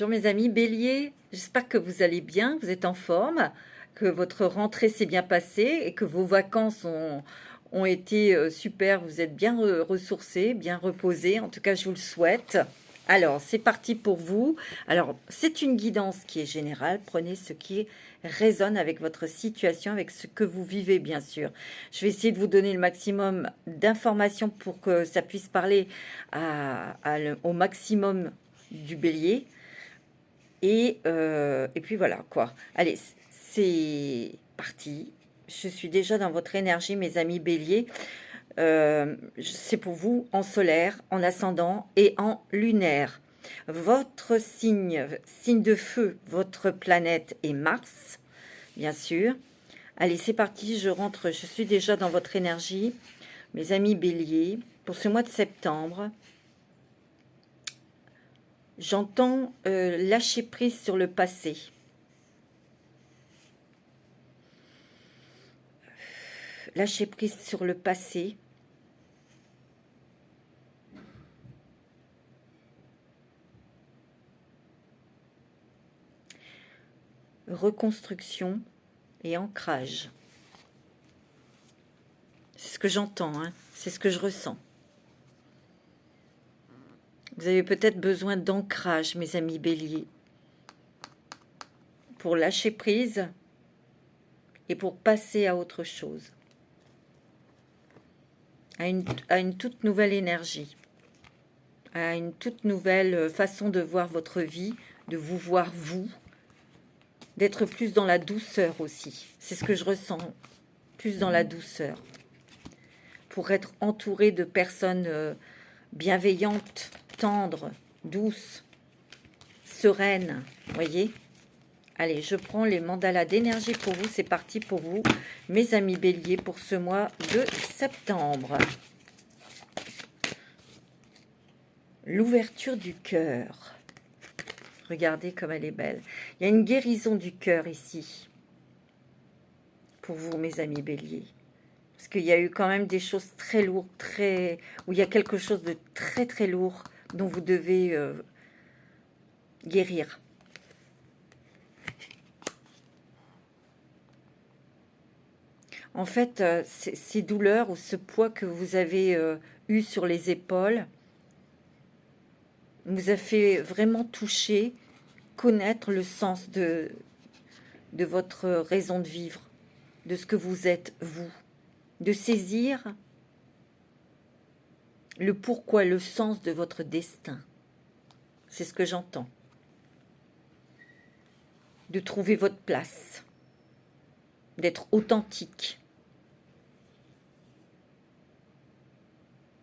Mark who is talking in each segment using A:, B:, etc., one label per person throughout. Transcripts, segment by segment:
A: Bonjour mes amis Bélier, j'espère que vous allez bien, vous êtes en forme, que votre rentrée s'est bien passée et que vos vacances ont été super, vous êtes bien ressourcés, bien reposés, en tout cas je vous le souhaite. Alors c'est parti pour vous. Alors c'est une guidance qui est générale, prenez ce qui résonne avec votre situation, avec ce que vous vivez bien sûr. Je vais essayer de vous donner le maximum d'informations pour que ça puisse parler au maximum du Bélier. Et puis voilà, quoi. Allez, c'est parti. Je suis déjà dans votre énergie, mes amis Bélier. C'est pour vous en solaire, en ascendant et en lunaire. Votre signe de feu, votre planète est Mars, bien sûr. Allez, c'est parti, je rentre, je suis déjà dans votre énergie, mes amis Bélier, pour ce mois de septembre. J'entends lâcher prise sur le passé. Lâcher prise sur le passé. Reconstruction et ancrage. C'est ce que j'entends, hein, c'est ce que je ressens. Vous avez peut-être besoin d'ancrage, mes amis Bélier, pour lâcher prise et pour passer à autre chose, à une toute nouvelle énergie, à une toute nouvelle façon de voir votre vie, de vous voir vous, d'être plus dans la douceur aussi. C'est ce que je ressens, plus dans la douceur, pour être entouré de personnes bienveillantes, tendres, douces, sereines, voyez. Allez, je prends les mandalas d'énergie pour vous. C'est parti pour vous, mes amis Bélier, pour ce mois de septembre. L'ouverture du cœur. Regardez comme elle est belle. Il y a une guérison du cœur ici. Pour vous, mes amis Bélier. Parce qu'il y a eu quand même des choses très lourdes, où il y a quelque chose de très très lourd dont vous devez guérir. En fait, ces douleurs ou ce poids que vous avez eu sur les épaules vous a fait vraiment toucher, connaître le sens de votre raison de vivre, de ce que vous êtes, vous. De saisir le pourquoi, le sens de votre destin. C'est ce que j'entends. De trouver votre place, d'être authentique,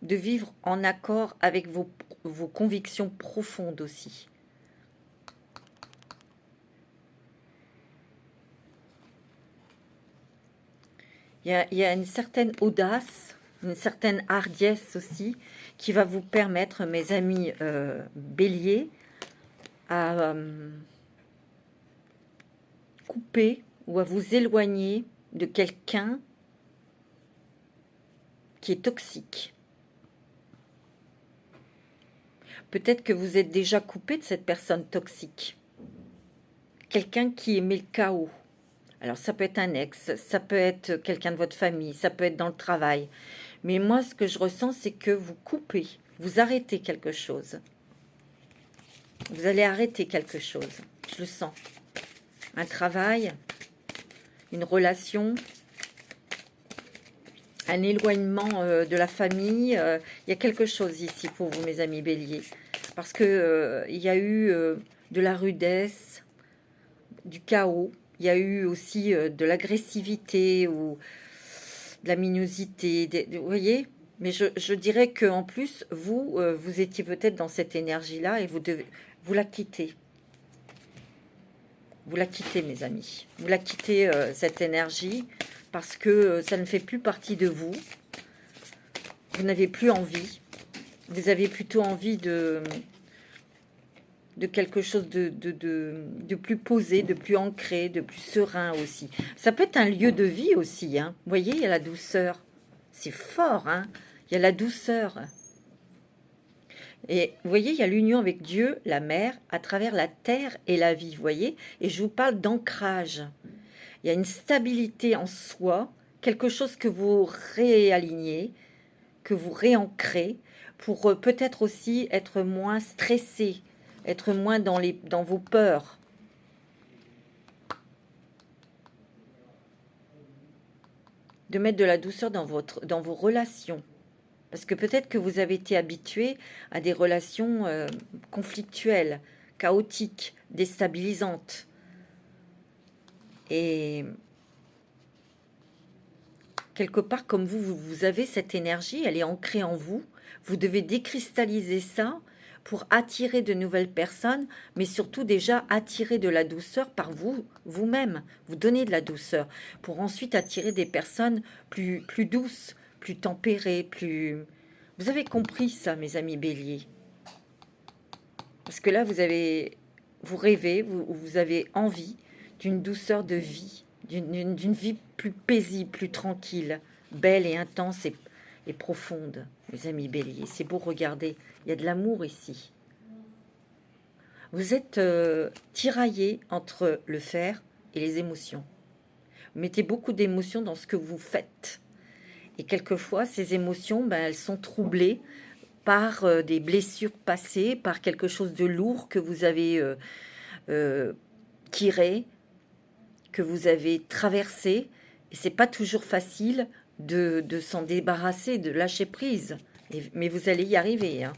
A: de vivre en accord avec vos convictions profondes aussi. Il y a une certaine audace, une certaine hardiesse aussi, qui va vous permettre, mes amis Bélier, à couper ou à vous éloigner de quelqu'un qui est toxique. Peut-être que vous êtes déjà coupé de cette personne toxique. Quelqu'un qui aimait le chaos. Alors ça peut être un ex, ça peut être quelqu'un de votre famille, ça peut être dans le travail. Mais moi, ce que je ressens, c'est que vous coupez, vous arrêtez quelque chose. Vous allez arrêter quelque chose, je le sens. Un travail, une relation, un éloignement de la famille. Il y a quelque chose ici pour vous, mes amis Bélier. Parce que il y a eu de la rudesse, du chaos. Il y a eu aussi de l'agressivité ou de la minosité. Vous voyez? Mais je dirais qu'en plus, vous étiez peut-être dans cette énergie-là et vous la quittez. Vous la quittez, mes amis. Vous la quittez, cette énergie, parce que ça ne fait plus partie de vous. Vous n'avez plus envie. Vous avez plutôt envie de quelque chose de plus posé, de plus ancré, de plus serein aussi. Ça peut être un lieu de vie aussi, hein. Vous voyez, il y a la douceur. C'est fort, hein. Il y a la douceur. Et vous voyez, il y a l'union avec Dieu, la mère, à travers la terre et la vie, vous voyez. Et je vous parle d'ancrage. Il y a une stabilité en soi, quelque chose que vous réalignez, que vous réancrez, pour peut-être aussi être moins stressé, être moins dans vos peurs. De mettre de la douceur dans vos relations. Parce que peut-être que vous avez été habitué à des relations conflictuelles, chaotiques, déstabilisantes. Et quelque part, comme vous avez cette énergie, elle est ancrée en vous. Vous devez décristalliser ça pour attirer de nouvelles personnes, mais surtout déjà attirer de la douceur par vous-même. Vous donnez de la douceur pour ensuite attirer des personnes plus douces, plus tempérées, plus... Vous avez compris ça, mes amis béliers. Parce que là, vous rêvez, vous avez envie d'une douceur de vie, d'une vie plus paisible, plus tranquille, belle et intense et profonde, mes amis béliers. C'est beau, regardez, il y a de l'amour ici. Vous êtes tiraillés entre le faire et les émotions. Vous mettez beaucoup d'émotions dans ce que vous faites. Et quelquefois, ces émotions, elles sont troublées par des blessures passées, par quelque chose de lourd que vous avez tiré, que vous avez traversé. Et c'est pas toujours facile de s'en débarrasser, de lâcher prise. Mais vous allez y arriver, hein,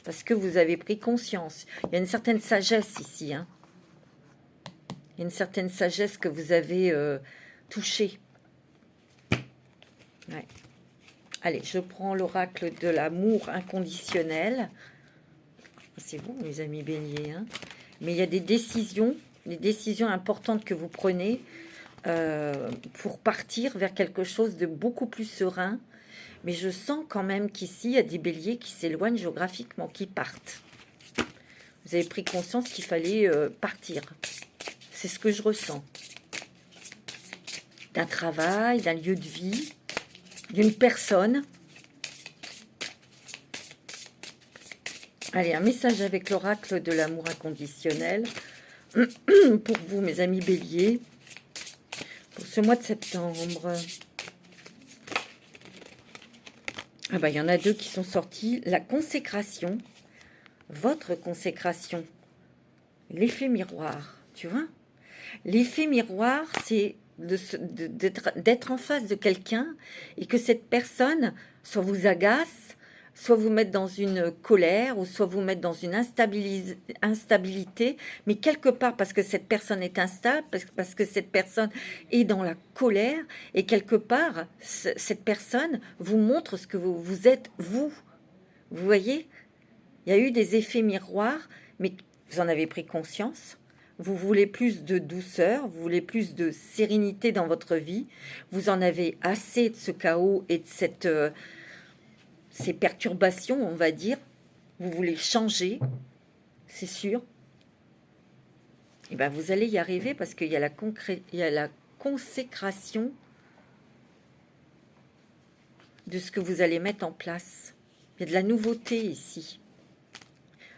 A: parce que vous avez pris conscience. Il y a une certaine sagesse ici. Hein. Il y a une certaine sagesse que vous avez touchée. Ouais. Allez, je prends l'oracle de l'amour inconditionnel. C'est vous, mes amis béliers. Hein. Mais il y a des décisions importantes que vous prenez pour partir vers quelque chose de beaucoup plus serein. Mais je sens quand même qu'ici, il y a des béliers qui s'éloignent géographiquement, qui partent. Vous avez pris conscience qu'il fallait partir. C'est ce que je ressens. D'un travail, d'un lieu de vie, d'une personne. Allez, un message avec l'oracle de l'amour inconditionnel pour vous, mes amis béliers, pour ce mois de septembre. Ah bah, il y en a deux qui sont sortis. La consécration, votre consécration, l'effet miroir, tu vois. L'effet miroir, c'est d'être en face de quelqu'un et que cette personne soit vous agace, soit vous mettre dans une colère, ou soit vous mettre dans une instabilité, mais quelque part parce que cette personne est instable, parce que cette personne est dans la colère, et quelque part, cette personne vous montre ce que vous êtes, vous. Vous voyez? Il y a eu des effets miroirs, mais vous en avez pris conscience. Vous voulez plus de douceur, vous voulez plus de sérénité dans votre vie. Vous en avez assez de ce chaos et de ces perturbations, on va dire. Vous voulez changer, c'est sûr. Et bien, vous allez y arriver parce qu'il y a la consécration de ce que vous allez mettre en place. Il y a de la nouveauté ici.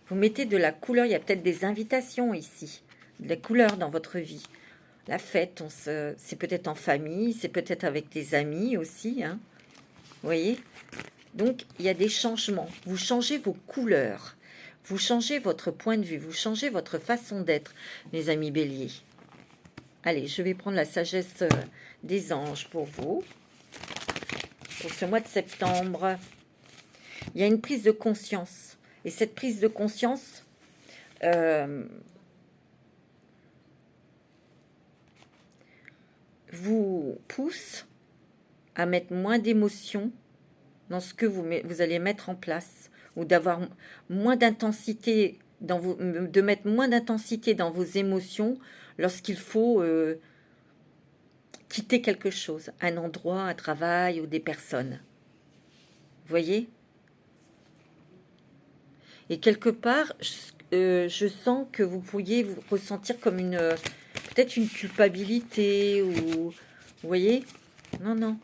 A: Vous mettez de la couleur, il y a peut-être des invitations ici, de la couleur dans votre vie. La fête, c'est peut-être en famille, c'est peut-être avec des amis aussi. Hein. Vous voyez? Donc, il y a des changements. Vous changez vos couleurs. Vous changez votre point de vue. Vous changez votre façon d'être, mes amis béliers. Allez, je vais prendre la sagesse des anges pour vous. Pour ce mois de septembre, il y a une prise de conscience. Et cette prise de conscience, vous pousse à mettre moins d'émotions dans ce que vous allez mettre en place, ou d'avoir moins d'intensité, de mettre moins d'intensité dans vos émotions lorsqu'il faut quitter quelque chose, un endroit, un travail ou des personnes. Vous voyez? Et quelque part, je sens que vous pourriez vous ressentir comme peut-être une culpabilité, ou vous voyez? Non.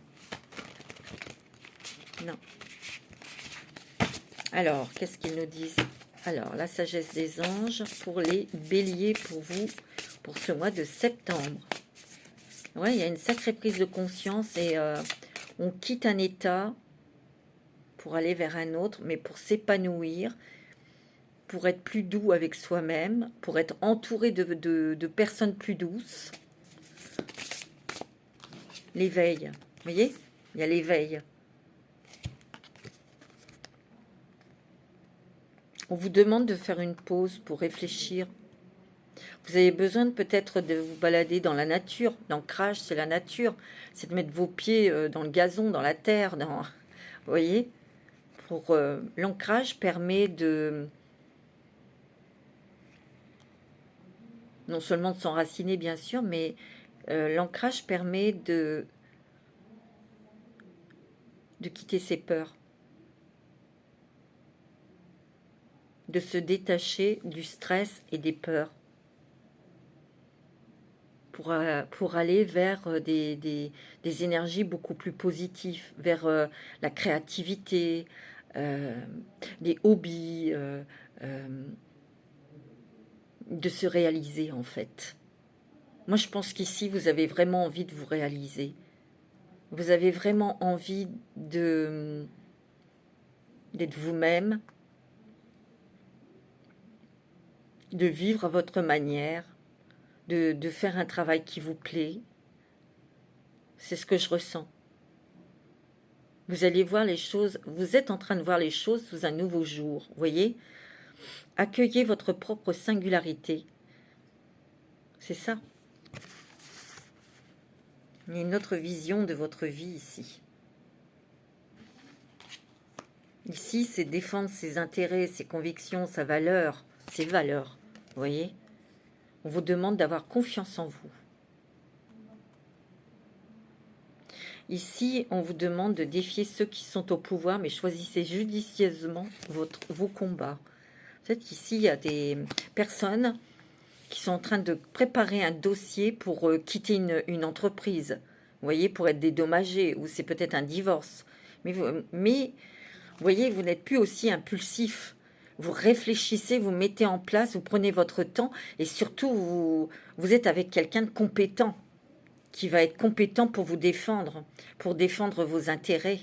A: Alors, qu'est-ce qu'ils nous disent? Alors, la sagesse des anges pour les béliers, pour vous, pour ce mois de septembre. Ouais, il y a une sacrée prise de conscience et on quitte un état pour aller vers un autre, mais pour s'épanouir, pour être plus doux avec soi-même, pour être entouré de personnes plus douces. L'éveil, vous voyez? Il y a l'éveil. On vous demande de faire une pause pour réfléchir. Vous avez besoin peut-être de vous balader dans la nature. L'ancrage, c'est la nature. C'est de mettre vos pieds dans le gazon, dans la terre. Vous voyez? Pour l'ancrage permet de... non seulement de s'enraciner, bien sûr, mais l'ancrage permet de quitter ses peurs. De se détacher du stress et des peurs. Pour aller vers des énergies beaucoup plus positives, vers la créativité, les hobbies, de se réaliser en fait. Moi je pense qu'ici vous avez vraiment envie de vous réaliser. Vous avez vraiment envie d'être vous-même, de vivre à votre manière, de faire un travail qui vous plaît. C'est ce que je ressens. Vous allez voir les choses, vous êtes en train de voir les choses sous un nouveau jour, vous voyez? Accueillez votre propre singularité. C'est ça. Il y a une autre vision de votre vie ici. Ici, c'est défendre ses intérêts, ses convictions, sa valeur, ses valeurs, vous voyez? On vous demande d'avoir confiance en vous. Ici, on vous demande de défier ceux qui sont au pouvoir, mais choisissez judicieusement vos combats. Peut-être qu'ici, il y a des personnes qui sont en train de préparer un dossier pour quitter une entreprise. Vous voyez, pour être dédommagé, ou c'est peut-être un divorce. Mais vous voyez, vous n'êtes plus aussi impulsif. Vous réfléchissez, vous mettez en place, vous prenez votre temps, et surtout, vous êtes avec quelqu'un de compétent, qui va être compétent pour vous défendre, pour défendre vos intérêts.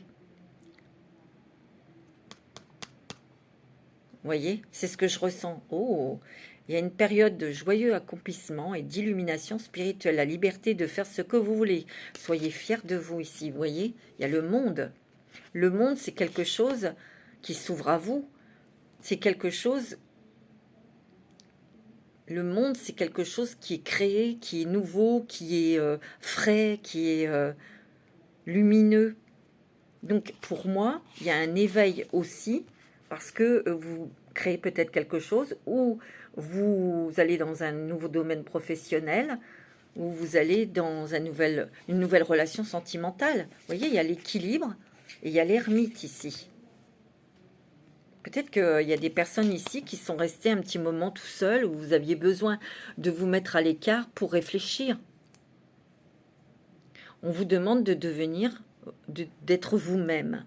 A: Vous voyez, c'est ce que je ressens. Oh, il y a une période de joyeux accomplissement et d'illumination spirituelle, la liberté de faire ce que vous voulez. Soyez fiers de vous ici, vous voyez, il y a le monde. Le monde, c'est quelque chose qui s'ouvre à vous. C'est quelque chose... Le monde, c'est quelque chose qui est créé, qui est nouveau, qui est frais, qui est lumineux. Donc, pour moi, il y a un éveil aussi, parce que vous créez peut-être quelque chose, ou vous allez dans un nouveau domaine professionnel, ou vous allez dans une nouvelle relation sentimentale. Vous voyez, il y a l'équilibre et il y a l'ermite ici. Peut-être qu'il y a des personnes ici qui sont restées un petit moment tout seuls, où vous aviez besoin de vous mettre à l'écart pour réfléchir. On vous demande de devenir, d'être vous-même.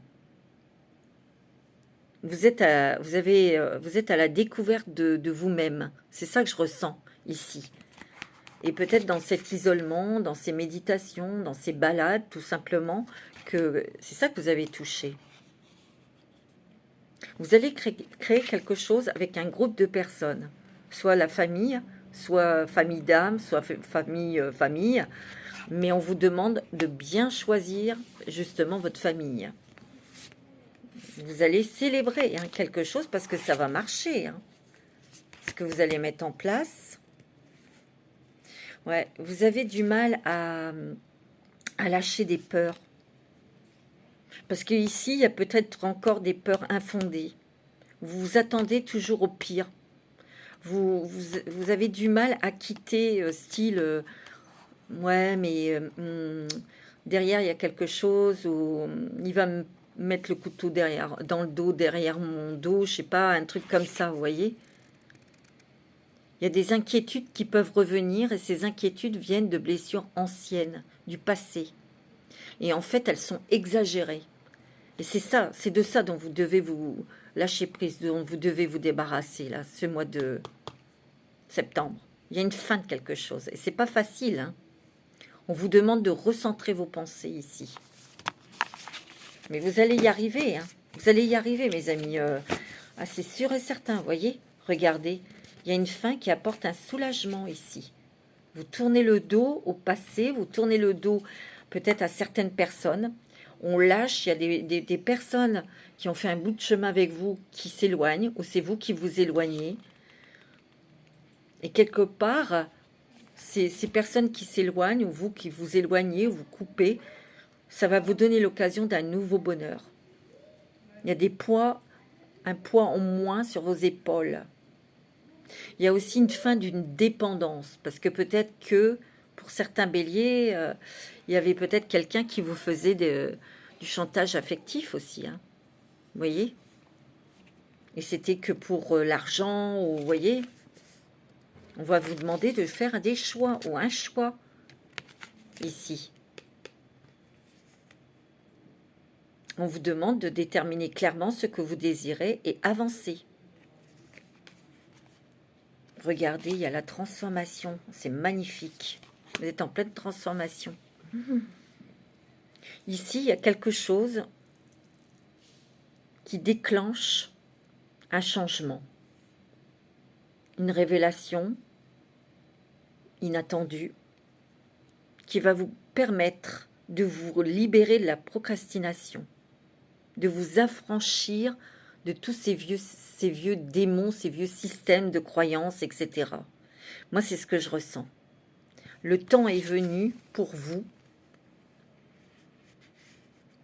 A: Vous êtes à la découverte de vous-même. C'est ça que je ressens ici. Et peut-être dans cet isolement, dans ces méditations, dans ces balades, tout simplement, que c'est ça que vous avez touché. Vous allez créer quelque chose avec un groupe de personnes, soit la famille, soit famille d'âme, soit famille, mais on vous demande de bien choisir justement votre famille. Vous allez célébrer quelque chose parce que ça va marcher. Ce que vous allez mettre en place. Ouais, vous avez du mal à lâcher des peurs. Parce qu'ici, il y a peut-être encore des peurs infondées. Vous vous attendez toujours au pire. Vous avez du mal à quitter style... ouais, mais derrière, il y a quelque chose où il va me mettre le couteau dans le dos, derrière mon dos, je sais pas, un truc comme ça, vous voyez. Il y a des inquiétudes qui peuvent revenir et ces inquiétudes viennent de blessures anciennes, du passé. Et en fait, elles sont exagérées. Et c'est ça, c'est de ça dont vous devez vous lâcher prise, dont vous devez vous débarrasser, là, ce mois de septembre. Il y a une fin de quelque chose. Et c'est pas facile, hein. On vous demande de recentrer vos pensées ici. Mais vous allez y arriver, hein. Vous allez y arriver, mes amis. Ah, c'est sûr et certain, vous voyez. Regardez, il y a une fin qui apporte un soulagement ici. Vous tournez le dos au passé, vous tournez le dos peut-être à certaines personnes. On lâche, il y a des personnes qui ont fait un bout de chemin avec vous qui s'éloignent, ou c'est vous qui vous éloignez. Et quelque part, ces personnes qui s'éloignent, ou vous qui vous éloignez, ou vous coupez, ça va vous donner l'occasion d'un nouveau bonheur. Il y a des poids, un poids en moins sur vos épaules. Il y a aussi une fin d'une dépendance, parce que peut-être que, pour certains béliers, il y avait peut-être quelqu'un qui vous faisait du chantage affectif aussi, hein. Vous voyez? Et c'était que pour l'argent, ou vous voyez? On va vous demander de faire des choix, ou un choix, ici. On vous demande de déterminer clairement ce que vous désirez et avancer. Regardez, il y a la transformation. C'est magnifique. Vous êtes en pleine transformation. Ici, il y a quelque chose qui déclenche un changement. Une révélation inattendue qui va vous permettre de vous libérer de la procrastination, de vous affranchir de tous ces vieux démons, ces vieux systèmes de croyances, etc. Moi, c'est ce que je ressens. Le temps est venu pour vous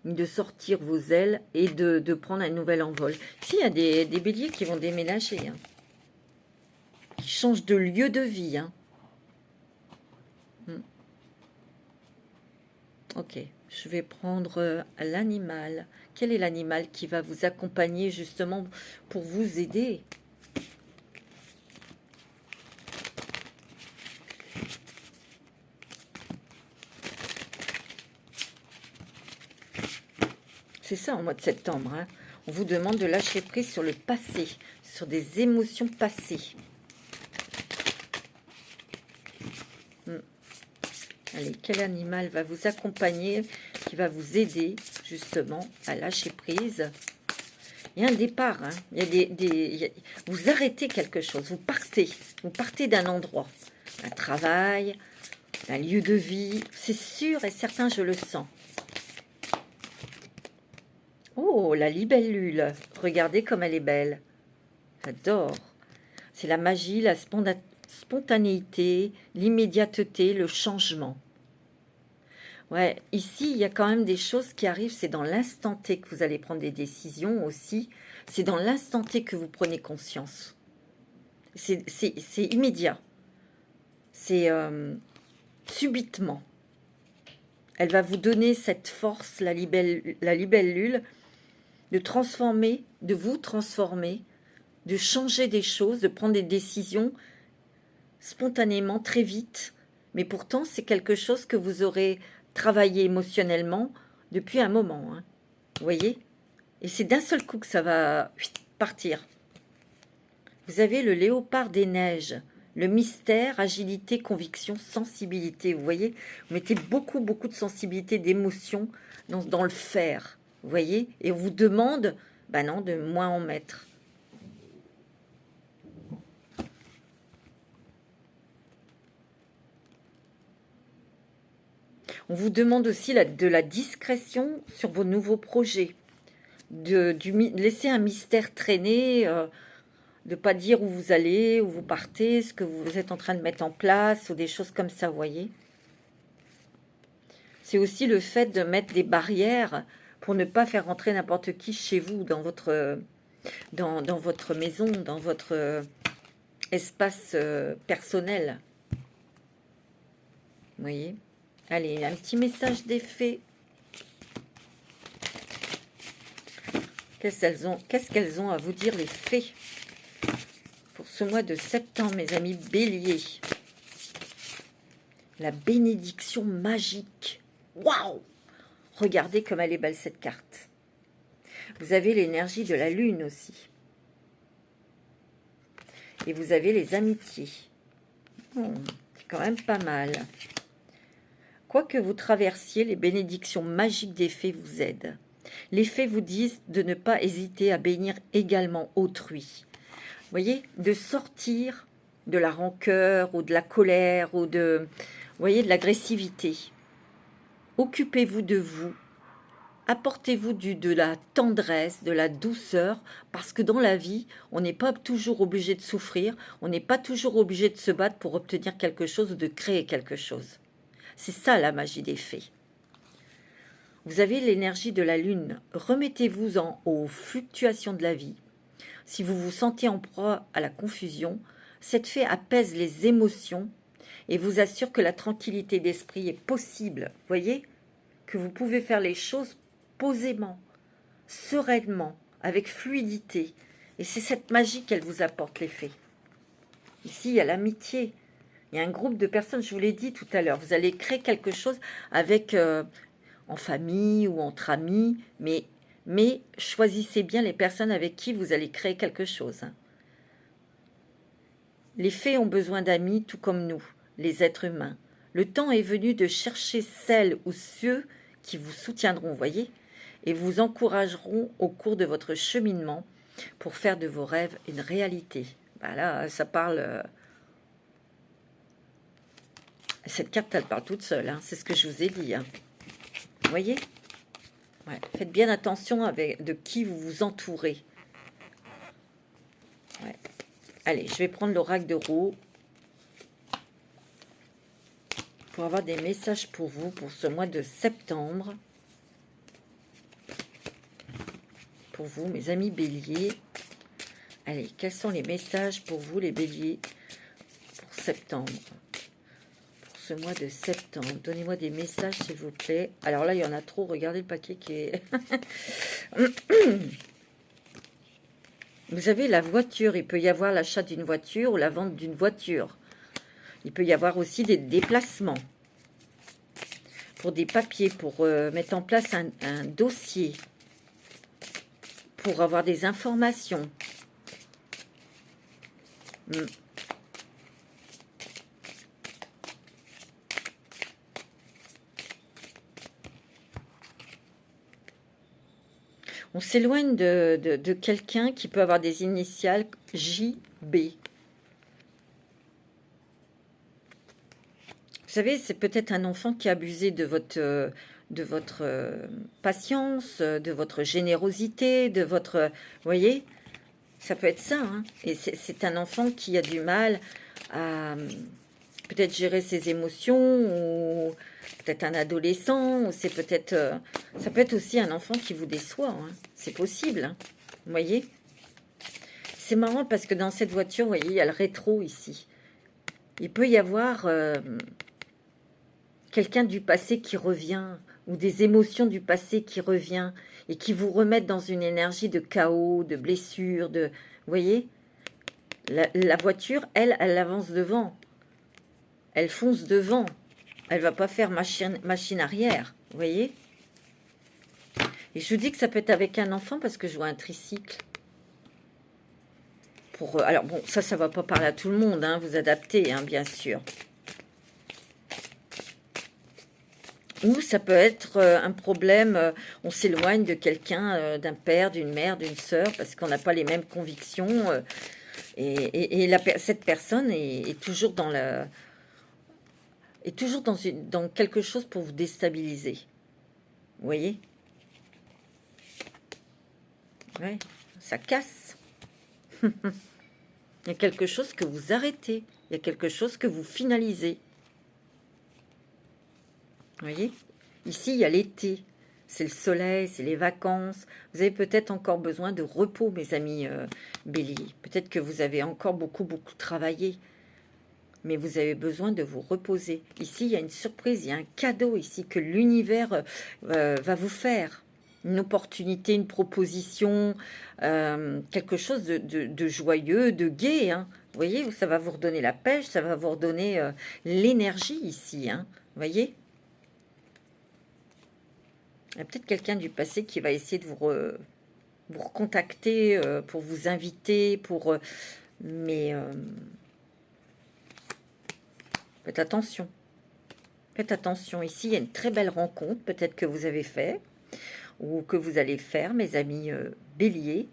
A: de sortir vos ailes et de prendre un nouvel envol. Ici, il y a des béliers qui vont déménager, hein, qui changent de lieu de vie. Hein. Ok, je vais prendre l'animal. Quel est l'animal qui va vous accompagner justement pour vous aider? C'est ça en mois de septembre. Hein. On vous demande de lâcher prise sur le passé, sur des émotions passées. Allez, quel animal va vous accompagner, qui va vous aider justement à lâcher prise? Il y a un départ, hein. Vous arrêtez quelque chose, vous partez d'un endroit, un travail, un lieu de vie, c'est sûr et certain, je le sens. Oh, la libellule, regardez comme elle est belle, j'adore. C'est la magie, la spontanéité, l'immédiateté, le changement. Ouais, ici, il y a quand même des choses qui arrivent, c'est dans l'instant T que vous allez prendre des décisions aussi, c'est dans l'instant T que vous prenez conscience. C'est immédiat, c'est subitement. Elle va vous donner cette force, la libellule, de vous transformer, de changer des choses, de prendre des décisions spontanément, très vite. Mais pourtant, c'est quelque chose que vous aurez travaillé émotionnellement depuis un moment. Hein. Vous voyez? Et c'est d'un seul coup que ça va partir. Vous avez le léopard des neiges. Le mystère, agilité, conviction, sensibilité. Vous voyez? Vous mettez beaucoup de sensibilité, d'émotion dans le faire. Vous voyez? Et on vous demande, ben non, de moins en mettre. On vous demande aussi de la discrétion sur vos nouveaux projets. De laisser un mystère traîner, de ne pas dire où vous allez, où vous partez, ce que vous êtes en train de mettre en place, ou des choses comme ça, vous voyez. C'est aussi le fait de mettre des barrières pour ne pas faire rentrer n'importe qui chez vous, dans votre maison, dans votre espace personnel. Vous voyez? Allez, un petit message des fées. Qu'est-ce qu'elles ont à vous dire, les fées, pour ce mois de septembre, mes amis béliers? La bénédiction magique. Waouh! Regardez comme elle est belle, cette carte. Vous avez l'énergie de la lune aussi. Et vous avez les amitiés. C'est quand même pas mal. Quoi que vous traversiez, les bénédictions magiques des fées vous aident. Les fées vous disent de ne pas hésiter à bénir également autrui. Vous voyez, de sortir de la rancœur ou de la colère ou de, vous voyez, de l'agressivité. Occupez-vous de vous. Apportez-vous de la tendresse, de la douceur, parce que dans la vie, on n'est pas toujours obligé de souffrir, on n'est pas toujours obligé de se battre pour obtenir quelque chose ou de créer quelque chose. C'est ça la magie des fées. Vous avez l'énergie de la lune. Remettez-vous aux fluctuations de la vie. Si vous vous sentez en proie à la confusion, cette fée apaise les émotions et vous assure que la tranquillité d'esprit est possible. Voyez que vous pouvez faire les choses posément, sereinement, avec fluidité. Et c'est cette magie qu'elle vous apporte, les fées. Ici, il y a l'amitié. Il y a un groupe de personnes, je vous l'ai dit tout à l'heure. Vous allez créer quelque chose avec, en famille ou entre amis, mais choisissez bien les personnes avec qui vous allez créer quelque chose. Les fées ont besoin d'amis, tout comme nous, les êtres humains. Le temps est venu de chercher celles ou ceux qui vous soutiendront, voyez, et vous encourageront au cours de votre cheminement pour faire de vos rêves une réalité. Ben là, ça parle... Cette carte, elle parle toute seule, hein, c'est ce que je vous ai dit. Hein. Vous voyez, ouais, faites bien attention avec de qui vous vous entourez. Ouais. Allez, je vais prendre l'oracle de roue pour avoir des messages pour vous pour ce mois de septembre. Pour vous, mes amis béliers. Allez, quels sont les messages pour vous, les béliers, pour septembre? Pour ce mois de septembre, donnez-moi des messages, s'il vous plaît. Alors là, il y en a trop. Regardez le paquet qui est... Vous avez la voiture. Il peut y avoir l'achat d'une voiture ou la vente d'une voiture. Il peut y avoir aussi des déplacements. Pour des papiers, pour mettre en place un dossier. Pour avoir des informations. On s'éloigne de quelqu'un qui peut avoir des initiales JB. Vous savez, c'est peut-être un enfant qui a abusé de votre patience, de votre générosité, de votre... Vous voyez, ça peut être ça. Hein. Et c'est un enfant qui a du mal à peut-être gérer ses émotions, ou peut-être un adolescent, ou c'est peut-être... ça peut être aussi un enfant qui vous déçoit. Hein. C'est possible. Hein. Vous voyez, c'est marrant parce que dans cette voiture, vous voyez, il y a le rétro ici. Il peut y avoir... quelqu'un du passé qui revient, ou des émotions du passé qui revient, et qui vous remettent dans une énergie de chaos, de blessure, de... Vous voyez, la voiture, elle avance devant. Elle fonce devant. Elle ne va pas faire machine arrière. Vous voyez. Et je vous dis que ça peut être avec un enfant, parce que je vois un tricycle. Alors bon, ça ne va pas parler à tout le monde, hein, vous adaptez, hein, bien sûr. Ou ça peut être un problème, on s'éloigne de quelqu'un, d'un père, d'une mère, d'une sœur, parce qu'on n'a pas les mêmes convictions. Cette personne est toujours dans dans quelque chose pour vous déstabiliser. Vous voyez? Ouais, ça casse. Il y a quelque chose que vous arrêtez. Il y a quelque chose que vous finalisez. Vous voyez, ici, il y a l'été. C'est le soleil, c'est les vacances. Vous avez peut-être encore besoin de repos, mes amis béliers. Peut-être que vous avez encore beaucoup travaillé. Mais vous avez besoin de vous reposer. Ici, il y a une surprise, il y a un cadeau ici que l'univers va vous faire. Une opportunité, une proposition, quelque chose de joyeux, de gai. Hein. Vous voyez, ça va vous redonner la pêche, ça va vous redonner l'énergie ici. Hein. Vous voyez ? Il y a peut-être quelqu'un du passé qui va essayer de vous vous recontacter pour vous inviter, mais faites attention. Faites attention. Ici, il y a une très belle rencontre, peut-être que vous avez fait, ou que vous allez faire, mes amis béliers.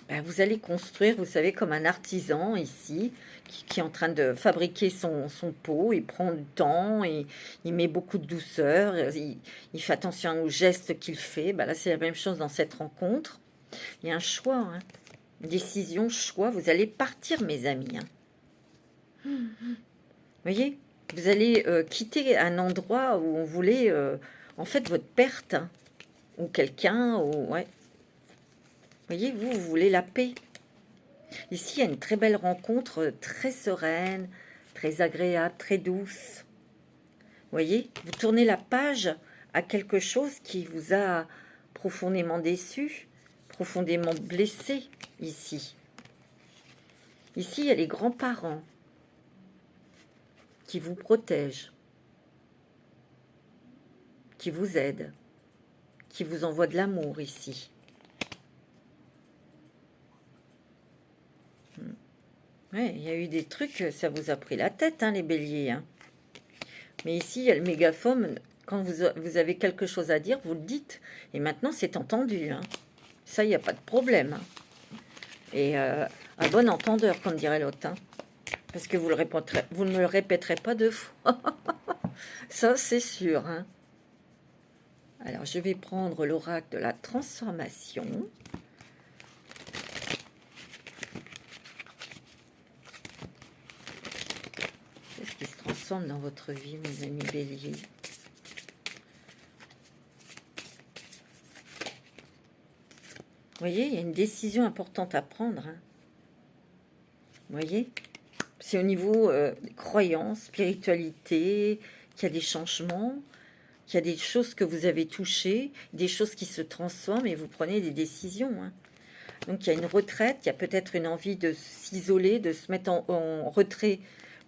A: Ben, vous allez construire, vous savez, comme un artisan ici, qui est en train de fabriquer son pot. Il prend du temps, et il met beaucoup de douceur, il fait attention aux gestes qu'il fait. Ben là, c'est la même chose dans cette rencontre. Il y a un choix, hein. Décision, choix. Vous allez partir, mes amis. Vous voyez, vous allez quitter un endroit où on voulait, en fait, votre perte, hein, ou quelqu'un, ou ouais. Voyez, vous voulez la paix. Ici, il y a une très belle rencontre, très sereine, très agréable, très douce. Voyez, vous tournez la page à quelque chose qui vous a profondément déçu, profondément blessé ici. Ici, il y a les grands-parents qui vous protègent, qui vous aident, qui vous envoient de l'amour ici. Ouais, il y a eu des trucs, ça vous a pris la tête, hein, les béliers. Hein. Mais ici, il y a le mégaphone. Quand vous avez quelque chose à dire, vous le dites. Et maintenant, c'est entendu. Hein. Ça, il n'y a pas de problème. Hein. Et à bon entendeur, comme dirait l'autre. Hein. Parce que vous ne le répéterez pas deux fois. Ça, c'est sûr. Hein. Alors, je vais prendre l'oracle de la transformation. Qu'est-ce qui se transforme dans votre vie, mes amis béliers? Vous voyez, il y a une décision importante à prendre. Hein. Vous voyez, c'est au niveau des croyances, spiritualité, qu'il y a des changements, qu'il y a des choses que vous avez touchées, des choses qui se transforment et vous prenez des décisions. Hein. Donc il y a une retraite, il y a peut-être une envie de s'isoler, de se mettre en retrait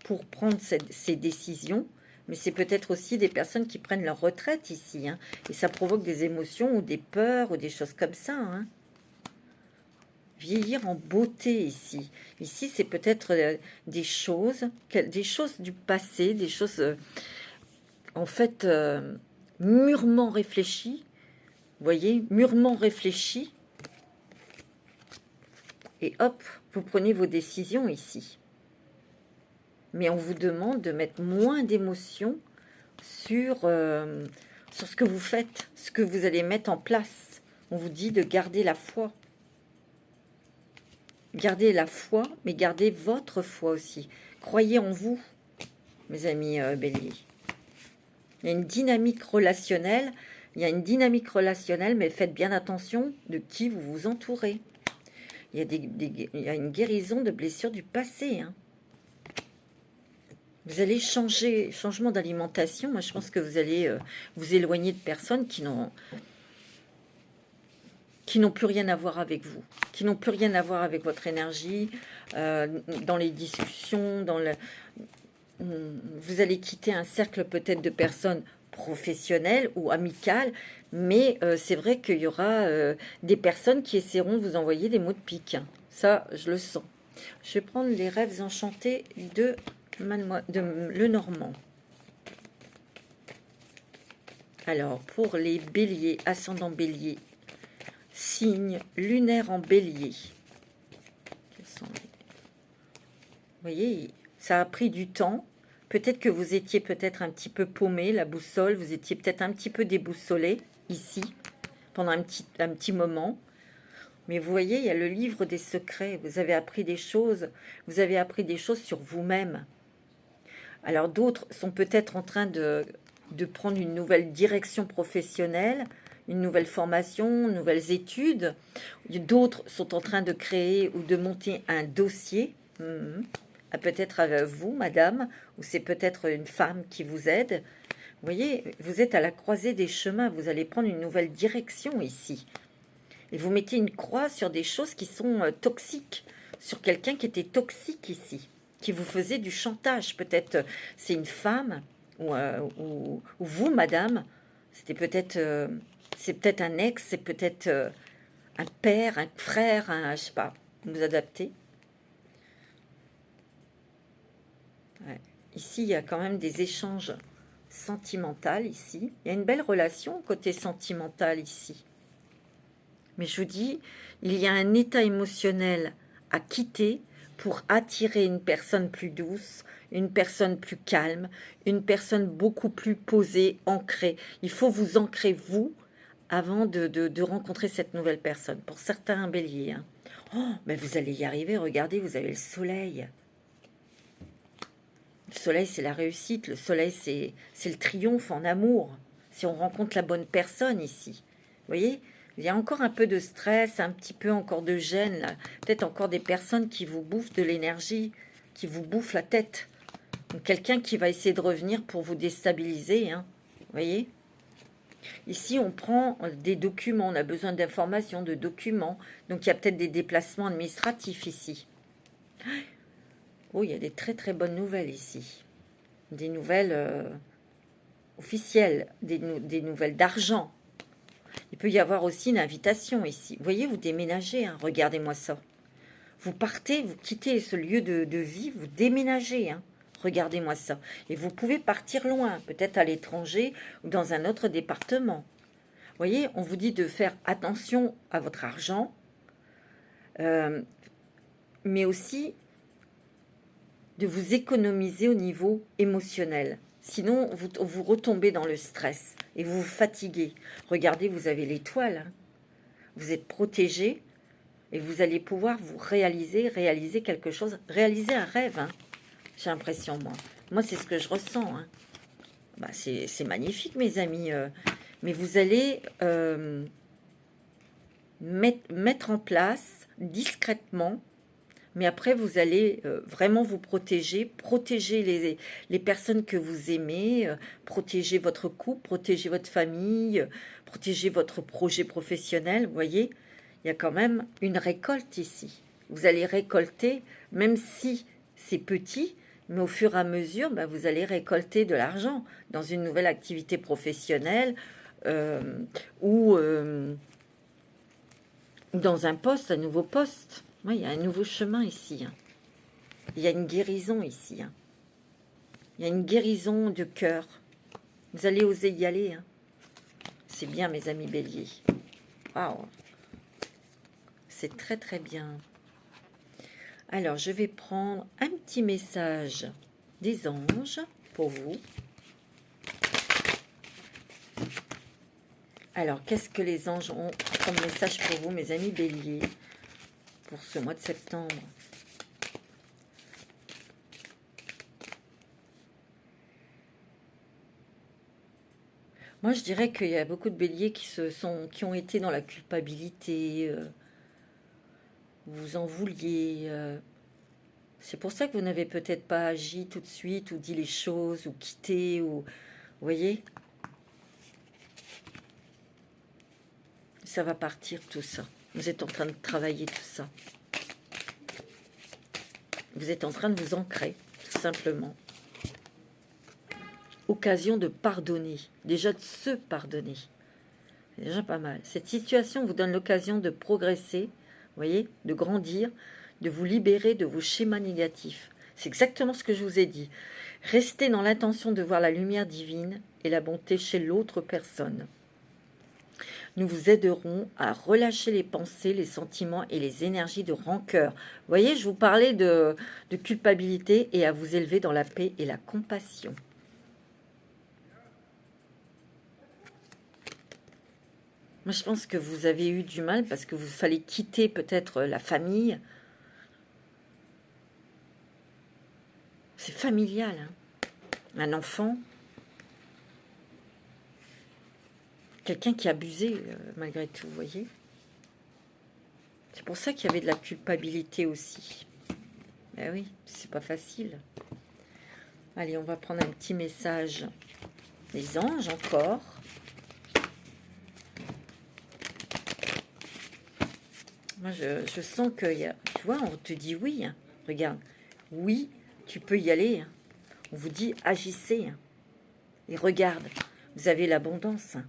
A: pour prendre ces décisions. Mais c'est peut-être aussi des personnes qui prennent leur retraite ici. Hein, et ça provoque des émotions ou des peurs ou des choses comme ça. Hein. Vieillir en beauté ici. Ici, c'est peut-être des choses du passé, des choses en fait mûrement réfléchies. Vous voyez, mûrement réfléchies. Et hop, vous prenez vos décisions ici. Mais on vous demande de mettre moins d'émotions sur ce que vous faites, ce que vous allez mettre en place. On vous dit de garder la foi. Gardez la foi, mais gardez votre foi aussi. Croyez en vous, mes amis béliers. Il y a une dynamique relationnelle. Mais faites bien attention de qui vous vous entourez. Il y a une guérison de blessures du passé. Hein. Vous allez changement d'alimentation. Moi, je pense que vous allez vous éloigner de personnes qui n'ont plus rien à voir avec vous, qui n'ont plus rien à voir avec votre énergie, dans les discussions, vous allez quitter un cercle peut-être de personnes professionnelles ou amicales, mais c'est vrai qu'il y aura des personnes qui essaieront de vous envoyer des mots de pique. Ça, je le sens. Je vais prendre les rêves enchantés de Lenormand. Alors, pour les béliers, ascendant bélier, signe lunaire en bélier. Vous voyez, ça a pris du temps. Peut-être que vous étiez peut-être un petit peu paumé, la boussole. Vous étiez peut-être un petit peu déboussolé ici, pendant un petit moment. Mais vous voyez, il y a le livre des secrets. Vous avez appris des choses. Vous avez appris des choses sur vous-même. Alors d'autres sont peut-être en train de prendre une nouvelle direction professionnelle, une nouvelle formation, nouvelles études. D'autres sont en train de créer ou de monter un dossier. Peut-être avec vous, madame, ou c'est peut-être une femme qui vous aide. Vous voyez, vous êtes à la croisée des chemins. Vous allez prendre une nouvelle direction ici. Et vous mettez une croix sur des choses qui sont toxiques, sur quelqu'un qui était toxique ici, qui vous faisait du chantage. Peut-être c'est une femme, ou vous, madame, c'est peut-être un ex, c'est peut-être un père, un frère, je sais pas, vous adaptez. Ouais. Ici, il y a quand même des échanges sentimentaux ici. Il y a une belle relation côté sentimental ici. Mais je vous dis, il y a un état émotionnel à quitter pour attirer une personne plus douce, une personne plus calme, une personne beaucoup plus posée, ancrée. Il faut vous ancrer, vous, avant de rencontrer cette nouvelle personne. Pour certains béliers. Hein. Oh, mais vous allez y arriver, regardez, vous avez le soleil. Le soleil, c'est la réussite. Le soleil, c'est le triomphe en amour. Si on rencontre la bonne personne ici. Vous voyez, il y a encore un peu de stress, un petit peu encore de gêne. Peut-être encore des personnes qui vous bouffent de l'énergie, qui vous bouffent la tête. Quelqu'un qui va essayer de revenir pour vous déstabiliser. Hein. Vous voyez, ici, on prend des documents. On a besoin d'informations, de documents. Donc, il y a peut-être des déplacements administratifs ici. Oh, il y a des très très bonnes nouvelles ici. Des nouvelles officielles, des nouvelles d'argent. Il peut y avoir aussi une invitation ici. Vous voyez, vous déménagez, hein, regardez-moi ça. Vous partez, vous quittez ce lieu de vie, vous déménagez. Hein, regardez-moi ça. Et vous pouvez partir loin, peut-être à l'étranger ou dans un autre département. Vous voyez, on vous dit de faire attention à votre argent, mais aussi de vous économiser au niveau émotionnel. Sinon, vous retombez dans le stress et vous vous fatiguez. Regardez, vous avez l'étoile. Hein. Vous êtes protégé et vous allez pouvoir vous réaliser quelque chose, réaliser un rêve. Hein. J'ai l'impression, moi. Moi, c'est ce que je ressens. Hein. Bah, c'est magnifique, mes amis. Mais vous allez mettre en place discrètement. Mais après, vous allez vraiment vous protéger les personnes que vous aimez, protéger votre couple, protéger votre famille, protéger votre projet professionnel. Vous voyez, il y a quand même une récolte ici. Vous allez récolter, même si c'est petit, mais au fur et à mesure, bah, vous allez récolter de l'argent dans une nouvelle activité professionnelle ou dans un poste, un nouveau poste. Oui, il y a un nouveau chemin ici. Hein. Il y a une guérison ici. Hein. Il y a une guérison de cœur. Vous allez oser y aller. Hein. C'est bien, mes amis béliers. Waouh. C'est très, très bien. Alors, je vais prendre un petit message des anges pour vous. Alors, qu'est-ce que les anges ont comme message pour vous, mes amis béliers, pour ce mois de septembre? Moi, je dirais qu'il y a beaucoup de béliers qui ont été dans la culpabilité. Vous en vouliez. C'est pour ça que vous n'avez peut-être pas agi tout de suite, ou dit les choses, ou quitté, ou... Vous voyez? Ça va partir, tout ça. Vous êtes en train de travailler tout ça. Vous êtes en train de vous ancrer, tout simplement. Occasion de pardonner. Déjà de se pardonner. C'est déjà pas mal. Cette situation vous donne l'occasion de progresser, vous voyez, de grandir, de vous libérer de vos schémas négatifs. C'est exactement ce que je vous ai dit. Restez dans l'intention de voir la lumière divine et la bonté chez l'autre personne. Nous vous aiderons à relâcher les pensées, les sentiments et les énergies de rancœur. Vous voyez, je vous parlais de culpabilité et à vous élever dans la paix et la compassion. Moi, je pense que vous avez eu du mal parce que vous fallait quitter peut-être la famille. C'est familial, hein. Un enfant. Quelqu'un qui abusait malgré tout, vous voyez. C'est pour ça qu'il y avait de la culpabilité aussi. Ben oui, c'est pas facile. Allez, on va prendre un petit message des anges encore. Moi, je sens que, tu vois, on te dit oui. Hein. Regarde, oui, tu peux y aller. Hein. On vous dit agissez. Hein. Et regarde, vous avez l'abondance. Hein.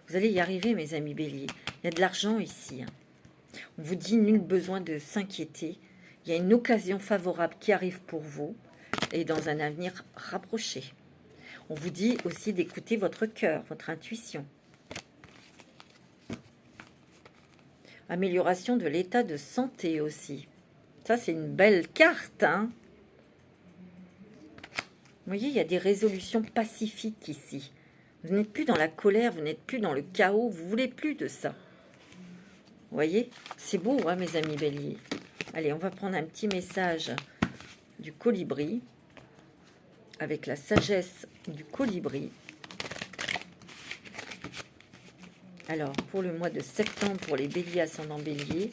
A: Vous allez y arriver, mes amis béliers. Il y a de l'argent ici. Hein. On vous dit nul besoin de s'inquiéter. Il y a une occasion favorable qui arrive pour vous et dans un avenir rapproché. On vous dit aussi d'écouter votre cœur, votre intuition. Amélioration de l'état de santé aussi. Ça, c'est une belle carte, hein. Vous voyez, il y a des résolutions pacifiques ici. Vous n'êtes plus dans la colère, vous n'êtes plus dans le chaos, vous ne voulez plus de ça. Vous voyez, c'est beau, hein, mes amis béliers. Allez, on va prendre un petit message du colibri, avec la sagesse du colibri. Alors, pour le mois de septembre, pour les béliers ascendant bélier,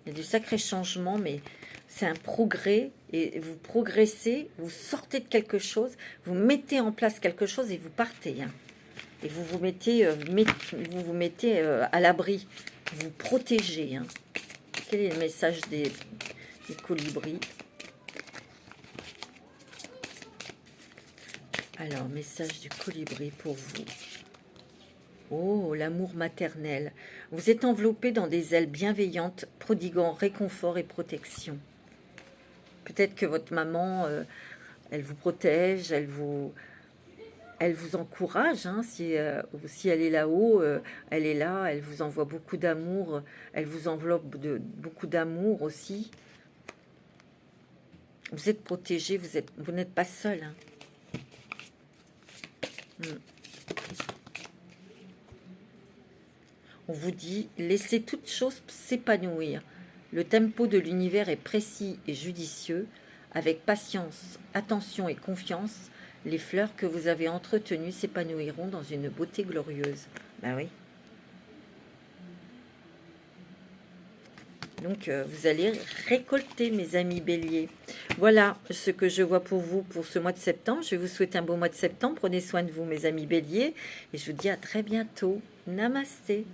A: il y a du sacré changement, mais c'est un progrès, et vous progressez, vous sortez de quelque chose, vous mettez en place quelque chose et vous partez. Hein. Et vous vous mettez, à l'abri, vous vous protégez. Hein. Quel est le message des colibris? Alors, message du colibri pour vous. Oh, l'amour maternel. Vous êtes enveloppé dans des ailes bienveillantes, prodiguant réconfort et protection. Peut-être que votre maman, elle vous protège, elle vous encourage. Hein, si elle est là-haut, elle est là, elle vous envoie beaucoup d'amour, elle vous enveloppe de beaucoup d'amour aussi. Vous êtes protégé, vous n'êtes pas seul. Hein. On vous dit, laissez toute chose s'épanouir. Le tempo de l'univers est précis et judicieux. Avec patience, attention et confiance, les fleurs que vous avez entretenues s'épanouiront dans une beauté glorieuse. Ben oui. Donc, vous allez récolter, mes amis béliers. Voilà ce que je vois pour vous pour ce mois de septembre. Je vous souhaite un beau mois de septembre. Prenez soin de vous, mes amis béliers. Et je vous dis à très bientôt. Namasté.